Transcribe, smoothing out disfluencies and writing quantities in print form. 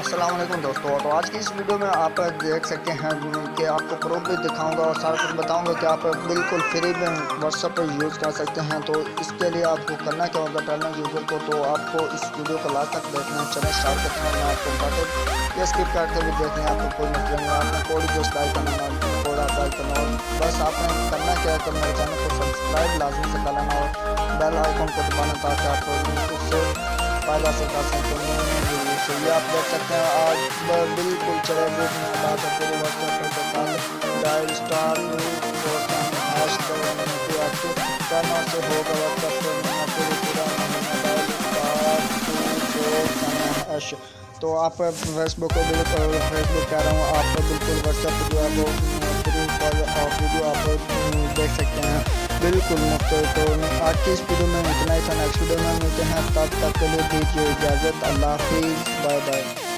अस्सलाम वालेकुम दोस्तों। तो आज की इस वीडियो में आप देख सकते हैं कि आपको प्रूफ भी दिखाऊंगा और सारा कुछ बताऊंगा कि आप बिल्कुल फ्री में व्हाट्सएप पर यूज़ कर सकते हैं। तो इसके लिए आपको करना क्या होगा, टर्नर यूज़र को तो आपको इस वीडियो को लास्ट तक देखना है। चलें स्टार्ट करते हैं और मैं आपको बताते या स्किप करके भी देखना है, आपको कोई मतलब नहीं। आपने कोड जो स्टाइल करना कोड अप्लाई करना और बस आपने करना क्या है कि मेरे चैनल को सब्सक्राइब लाजमी से कर लेना और बेल आइकन को दबाना ताकि आप उससे फ़ायदा से कर सकते हैं। तो ये आप देख सकते हैं आज बिल्कुल चले बात है पूरे व्हाट्सएप पर डायल स्टार हैश आपको करना से होगा व्हाट्सएप पर हैश। तो आप फेसबुक को बिल्कुल फेसबुक कह रहा हूँ, आप बिल्कुल व्हाट्सएप जो है वो प्रूफ और वीडियो आप देख सकते हैं बिल्कुल मुफ्त। तो आज की इस वीडियो में इतना ही था, नेक्स्ट वीडियो में मिलते हैं, तब तक के लिए दीजिए इजाज़त। अल्लाह हाफिज़, बाय बाय।